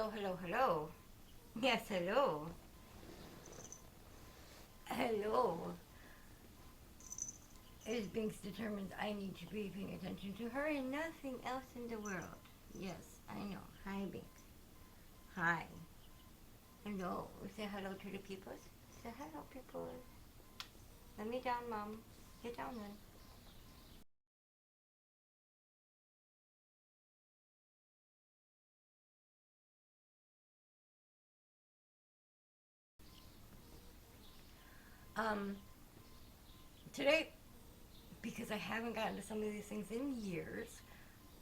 Hello, hello, hello. Yes, hello. Hello. As Binks determines I need to be paying attention to her and nothing else in the world. Yes, I know. Hi, Binks. Hi. Hello. Say hello to the peoples. Say hello, people. Let me down, Mom. Get down then. Um, Today, because I haven't gotten to some of these things in years,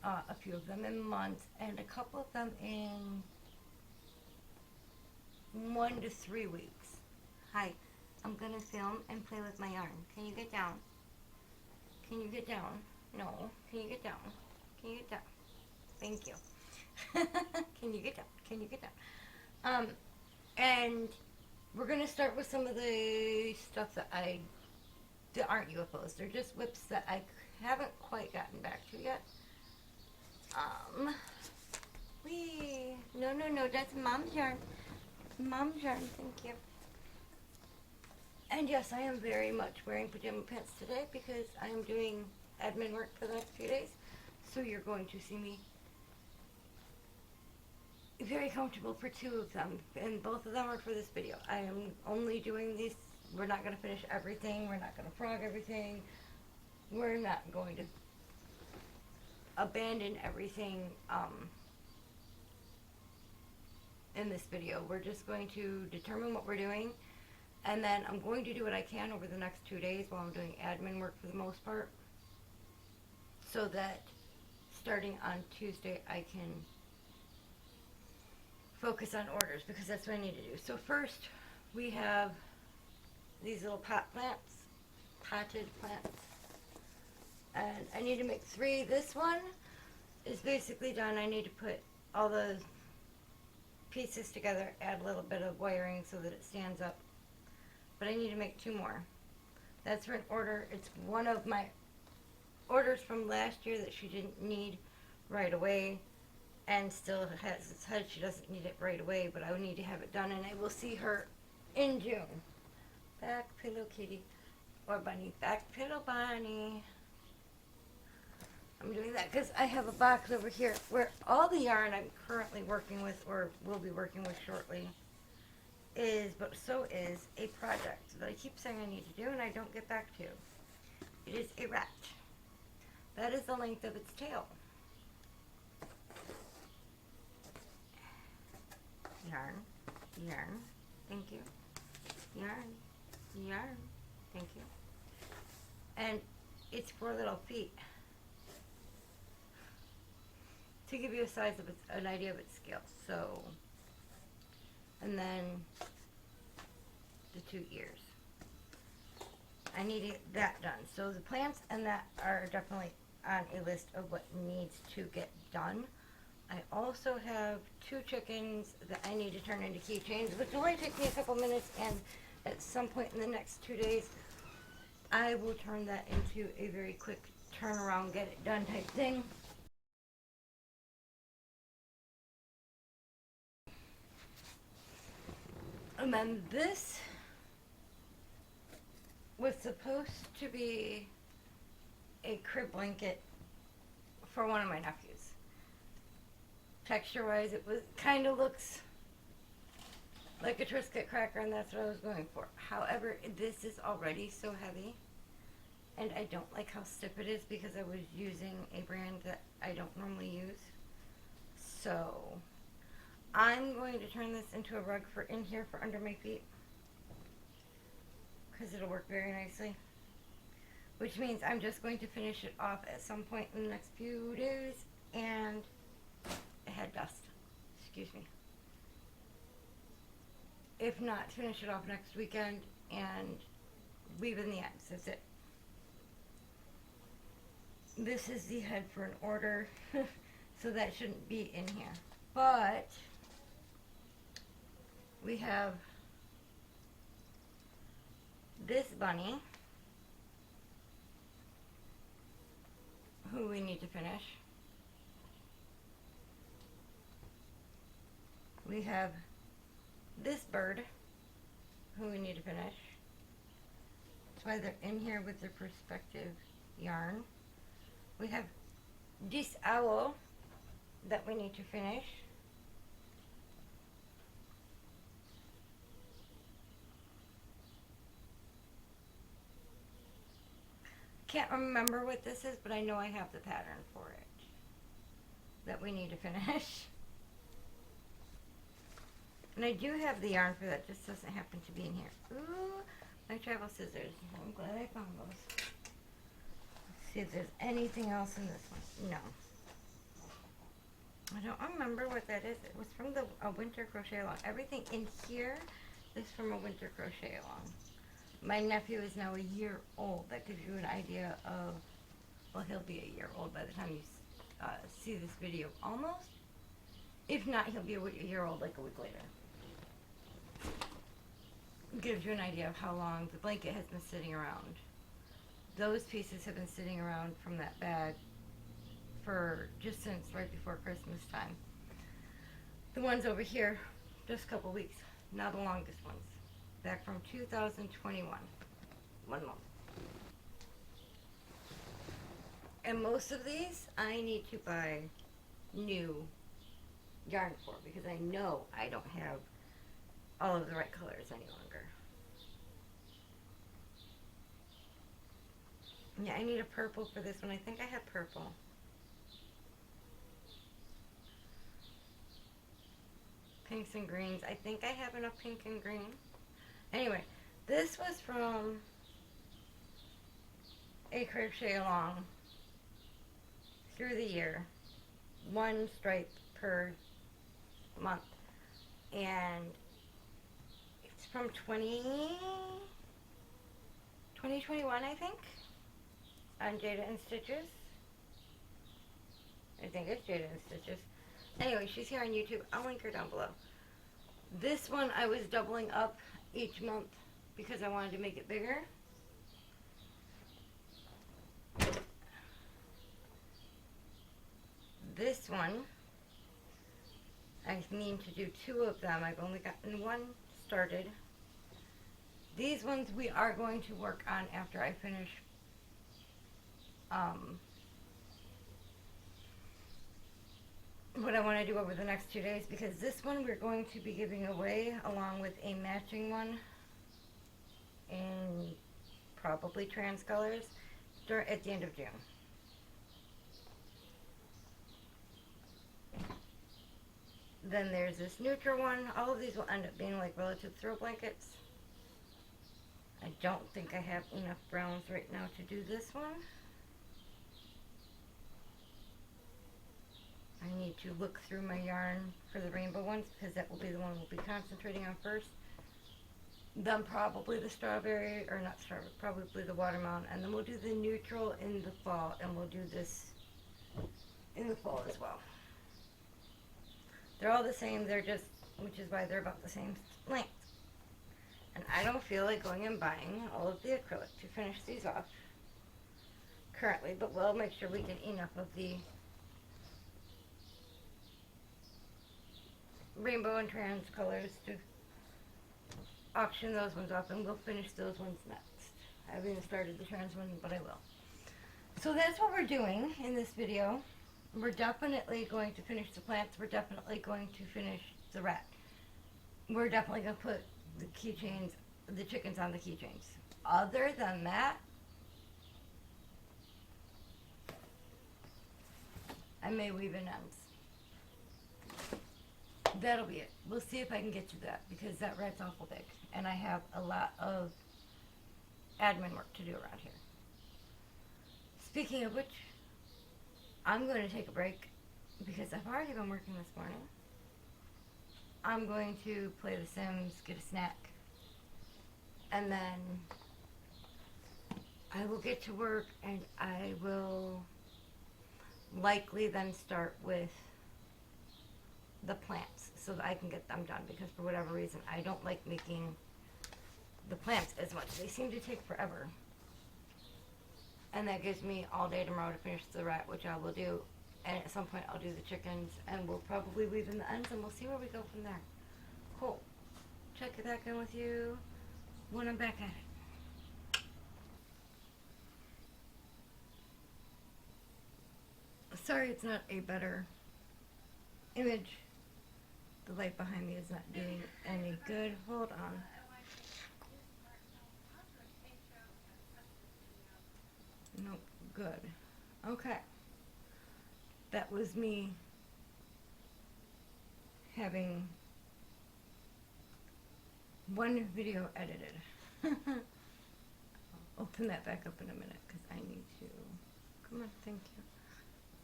a few of them in months, and a couple of them in 1 to 3 weeks. Hi, I'm gonna film and play with my arm. Can you get down? Can you get down? No. Can you get down? Can you get down? Thank you. Can you get down? Can you get down? And we're gonna start with some of the stuff that aren't UFOs. They're just whips that I haven't quite gotten back to yet. No, no, no, that's Mom's yarn. Mom's yarn, thank you. And yes, I am very much wearing pajama pants today because I am doing admin work for the next few days. So you're going to see me very comfortable for 2 of them, and both of them are for this video. I am only doing these. We're not going to finish everything. We're not going to frog everything. We're not going to abandon everything in this video. We're just going to determine what we're doing, and then I'm going to do what I can over the next 2 days while I'm doing admin work for the most part, so that starting on Tuesday I can focus on orders, because that's what I need to do. So first we have these little pot plants, potted plants, and I need to make 3. This one is basically done. I need to put all the pieces together, add a little bit of wiring so that it stands up, but I need to make 2 more. That's for an order. It's one of my orders from last year that she didn't need right away, and still has said she doesn't need it right away, but I would need to have it done, and I will see her in June. Back pillow kitty, or bunny, back pillow bunny. I'm doing that because I have a box over here where all the yarn I'm currently working with, or will be working with shortly, is, but so is a project that I keep saying I need to do and I don't get back to. It is a rat. That is the length of its tail. Yarn, yarn, thank you. Yarn, yarn, thank you. And it's 4 little feet. To give you a size of its, an idea of its scale. So, and then the 2 ears. I need that done. So the plants and that are definitely on a list of what needs to get done. I also have 2 chickens that I need to turn into keychains, which will only take me a couple minutes, and at some point in the next 2 days, I will turn that into a very quick turnaround, get it done type thing. And then this was supposed to be a crib blanket for one of my nephews. Texture wise, it was kind of looks like a Triscuit cracker, and that's what I was going for. However, this is already so heavy, and I don't like how stiff it is because I was using a brand that I don't normally use. So I'm going to turn this into a rug for in here for under my feet, because it'll work very nicely. Which means I'm just going to finish it off at some point in the next few days, and it had dust. Excuse me. If not, finish it off next weekend and weave in the ends. That's it. This is the head for an order, so that shouldn't be in here. But we have this bunny, who we need to finish. We have this bird, who we need to finish. That's why they're in here with their perspective yarn. We have this owl that we need to finish. Can't remember what this is, but I know I have the pattern for it that we need to finish. And I do have the yarn for that, just doesn't happen to be in here. Ooh, my travel scissors. I'm glad I found those. Let's see if there's anything else in this one. No. I don't remember what that is. It was from a winter crochet along. Everything in here is from a winter crochet along. My nephew is now a year old. That gives you an idea of, well, he'll be a year old by the time you see this video, almost. If not, he'll be a year old like a week later. Gives you an idea of how long the blanket has been sitting around. Those pieces have been sitting around from that bag for just since right before Christmas time. The ones over here, just a couple weeks, now the longest ones. Back from 2021, 1 month. And most of these I need to buy new yarn for, because I know I don't have all of the right colors any longer. Yeah, I need a purple for this one. I think I have purple. Pinks and greens. I think I have enough pink and green. Anyway, this was from a crochet along through the year. One stripe per month. And it's from 2021, I think, on Jada and Stitches. I think it's Jada and Stitches. Anyway, she's here on YouTube. I'll link her down below. This one I was doubling up each month because I wanted to make it bigger. This one, I need to do 2 of them. I've only gotten 1 started. These ones we are going to work on after I finish what I want to do over the next 2 days, because this one we're going to be giving away along with a matching one in probably trans colors at the end of June. Then there's this neutral one. All of these will end up being like relative throw blankets. I don't think I have enough browns right now to do this one. I need to look through my yarn for the rainbow ones, because that will be the one we'll be concentrating on first. Then probably the strawberry, or not strawberry, probably the watermelon, and then we'll do the neutral in the fall, and we'll do this in the fall as well. They're all the same, they're just, which is why they're about the same length. And I don't feel like going and buying all of the acrylic to finish these off currently, but we'll make sure we get enough of the rainbow and trans colors to auction those ones off, and we'll finish those ones next. I haven't even started the trans one, but I will. So that's what we're doing in this video. We're definitely going to finish the plants. We're definitely going to finish the rat. We're definitely going to put the keychains, the chickens on the keychains. Other than that, I may weave in ends. That'll be it. We'll see if I can get to that, because that rat's awful big, and I have a lot of admin work to do around here. Speaking of which, I'm going to take a break because I've already been working this morning. I'm going to play The Sims, get a snack, and then I will get to work, and I will likely then start with the plants so that I can get them done, because for whatever reason I don't like making the plants as much. They seem to take forever. And that gives me all day tomorrow to finish the rat, which I will do And at some point I'll do the chickens, and we'll probably weave in the ends, and we'll see where we go from there. Cool. Check it back in with you when I'm back at it. Sorry it's not a better image. The light behind me is not doing any good. Hold on. Nope, good. Okay. That was me having one video edited. I'll open that back up in a minute because I need to, come on, thank you.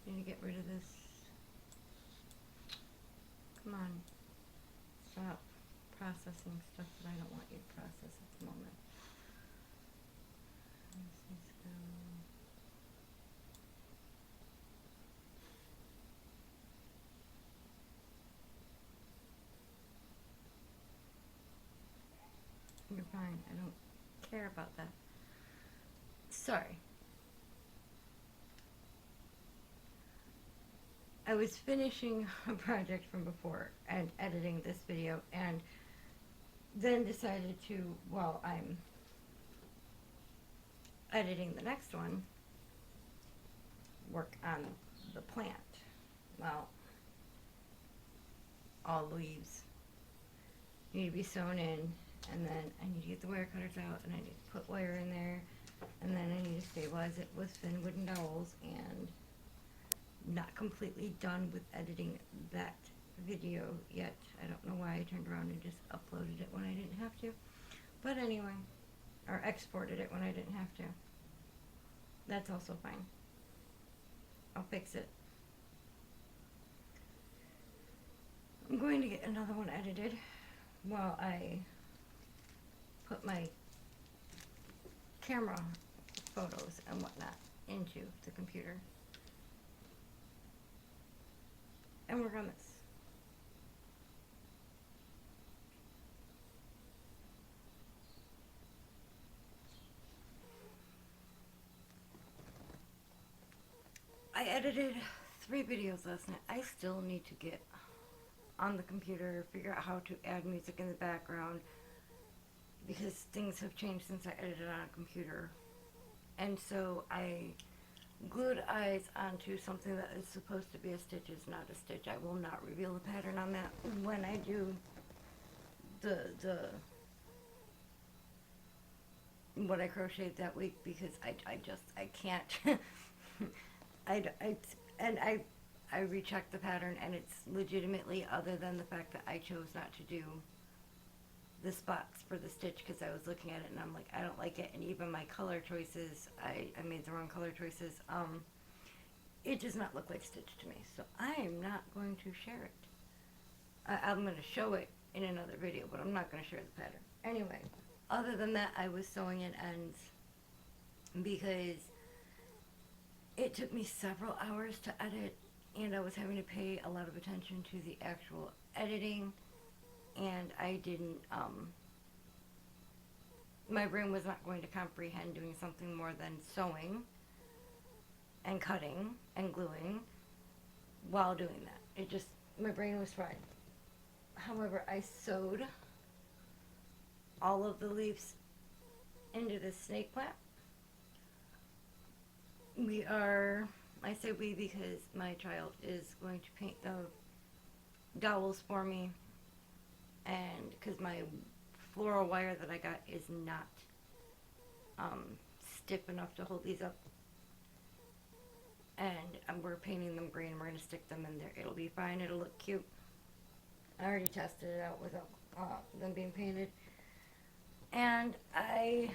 I need to get rid of this. Come on. Stop processing stuff that I don't want you to process at the moment. Let's go. You're fine. I don't care about that. Sorry. I was finishing a project from before and editing this video, and then decided to, while I'm editing the next one, work on the plant. Well, all leaves need to be sewn in, and then I need to get the wire cutters out, and I need to put wire in there, and then I need to stabilize it with thin wooden dowels, and not completely done with editing that video yet. I don't know why I turned around and just uploaded it when I didn't have to. But anyway, or exported it when I didn't have to. That's also fine. I'll fix it. I'm going to get another one edited while I put my camera photos and whatnot into the computer. And work on this. I edited 3 videos last night. I still need to get on the computer, figure out how to add music in the background, because things have changed since I edited on a computer. And so I glued eyes onto something that is supposed to be a stitch is not a stitch. I will not reveal the pattern on that when I do what I crocheted that week, because I can't. I rechecked the pattern, and it's legitimately, other than the fact that I chose not to do the spots for the stitch because I was looking at it and I'm like, I don't like it, and even my color choices, I made the wrong color choices. It does not look like stitch to me, so I am not going to share it. I'm going to show it in another video, but I'm not going to share the pattern. Anyway, other than that, I was sewing in ends because it took me several hours to edit, and I was having to pay a lot of attention to the actual editing, and I didn't, my brain was not going to comprehend doing something more than sewing and cutting and gluing while doing that. It just, my brain was fried. However, I sewed all of the leaves into this snake plant. We are, I say we because my child is going to paint the dowels for me, and because my floral wire that I got is not stiff enough to hold these up, and we're painting them green. We're going to stick them in there. It'll be fine. It'll look cute. I already tested it out without them being painted, and I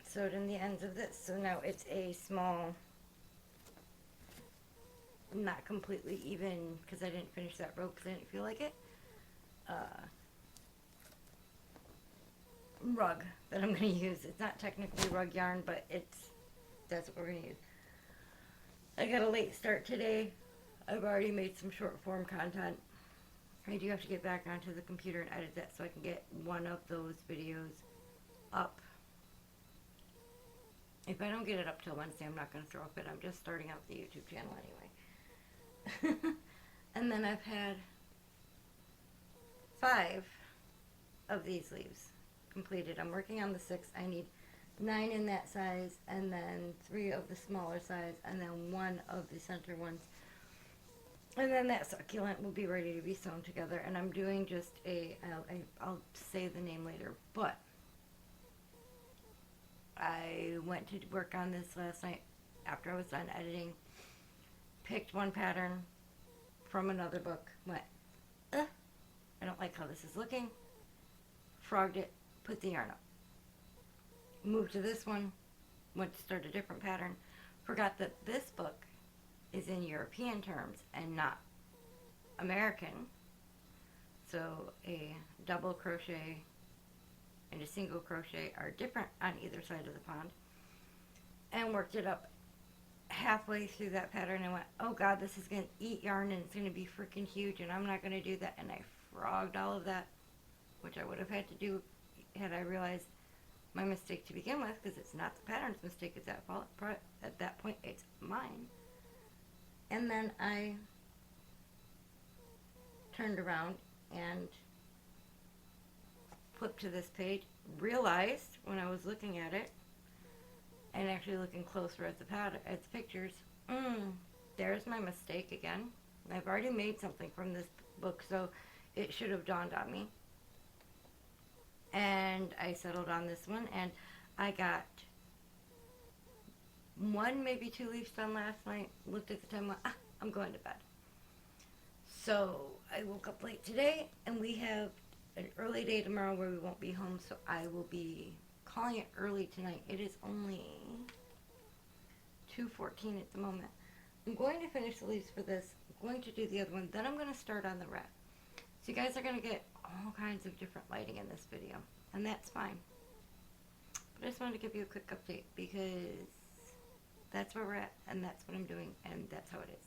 sewed in the ends of this, so now it's a small, not completely even because I didn't finish that row because I didn't feel like it, rug that I'm going to use. It's not technically rug yarn, but that's what we're going to use. I got a late start today. I've already made some short form content. I do have to get back onto the computer and edit that so I can get one of those videos up If I don't get it up till Wednesday, I'm not going to throw a fit. I'm just starting out the YouTube channel anyway. And then I've had 5 of these leaves completed. I'm working on the 6th. I need 9 in that size, and then 3 of the smaller size, and then 1 of the center ones. And then that succulent will be ready to be sewn together. And I'm doing just I'll say the name later, but I went to work on this last night after I was done editing, picked one pattern from another book, went, I don't like how this is looking, frogged it, put the yarn up. Moved to this one, went to start a different pattern, forgot that this book is in European terms and not American. So a double crochet and a single crochet are different on either side of the pond. And worked it up halfway through that pattern and went, oh God, this is going to eat yarn and it's going to be freaking huge and I'm not going to do that. And I frogged all of that, which I would have had to do had I realized my mistake to begin with, because it's not the pattern's mistake at that point, it's mine. And then I turned around and flipped to this page, realized when I was looking at it and actually looking closer at the pictures, there's my mistake again. I've already made something from this book, so it should have dawned on me. And I settled on this one, and I got 1, maybe 2 leaves done last night. Looked at the time, went, I'm going to bed. So I woke up late today, and we have an early day tomorrow where we won't be home, so I will be calling it early tonight. It is only 2:14 at the moment. I'm going to finish the leaves for this. I'm going to do the other one. Then I'm going to start on the red. So you guys are going to get all kinds of different lighting in this video, and that's fine. But I just wanted to give you a quick update because that's where we're at, and that's what I'm doing, and that's how it is.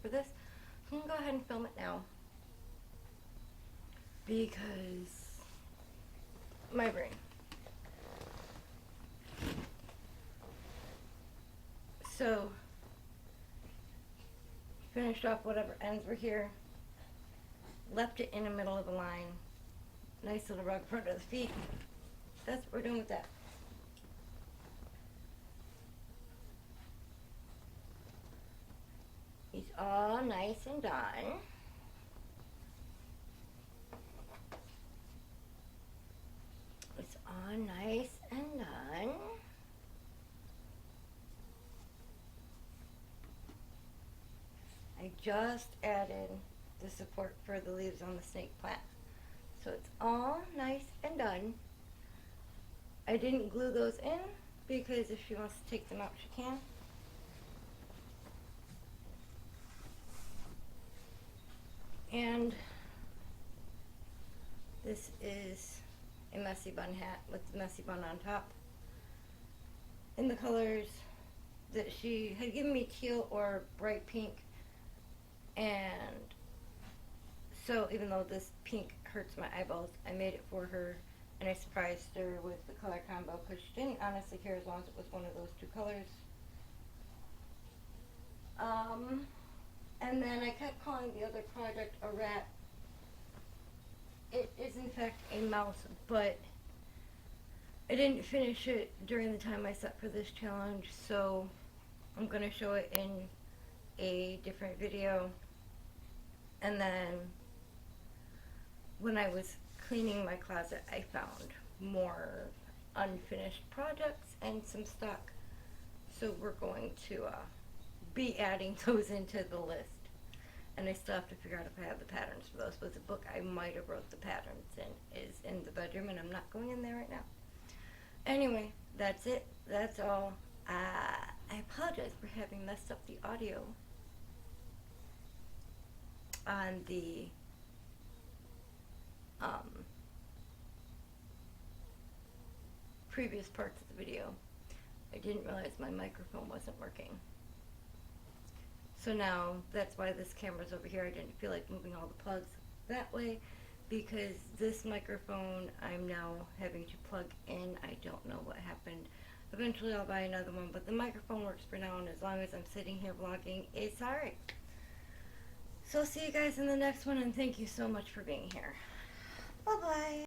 For this, I'm going to go ahead and film it now because my brain. So, finished off whatever ends were here, left it in the middle of the line, nice little rug front of the feet. That's what we're doing with that. It's all nice and done. It's all nice and done. I just added the support for the leaves on the snake plant. So it's all nice and done. I didn't glue those in because if she wants to take them out, she can. And this is a messy bun hat with the messy bun on top in the colors that she had given me, teal or bright pink. And so even though this pink hurts my eyeballs, I made it for her, and I surprised her with the color combo because she didn't honestly care as long as it was one of those 2 colors. And then I kept calling the other project a rat. It is in fact a mouse, but I didn't finish it during the time I set for this challenge, so I'm going to show it in a different video. And then when I was cleaning my closet, I found more unfinished projects and some stock. So we're going to be adding those into the list. And I still have to figure out if I have the patterns for those. But the book I might have wrote the patterns in is in the bedroom, and I'm not going in there right now. Anyway, that's it. That's all. I apologize for having messed up the audio on the previous parts of the video. I didn't realize my microphone wasn't working. So now that's why this camera's over here. I didn't feel like moving all the plugs that way because this microphone I'm now having to plug in. I don't know what happened. Eventually I'll buy another one, but the microphone works for now, and as long as I'm sitting here vlogging, it's alright. So I'll see you guys in the next one, and thank you so much for being here. Bye-bye.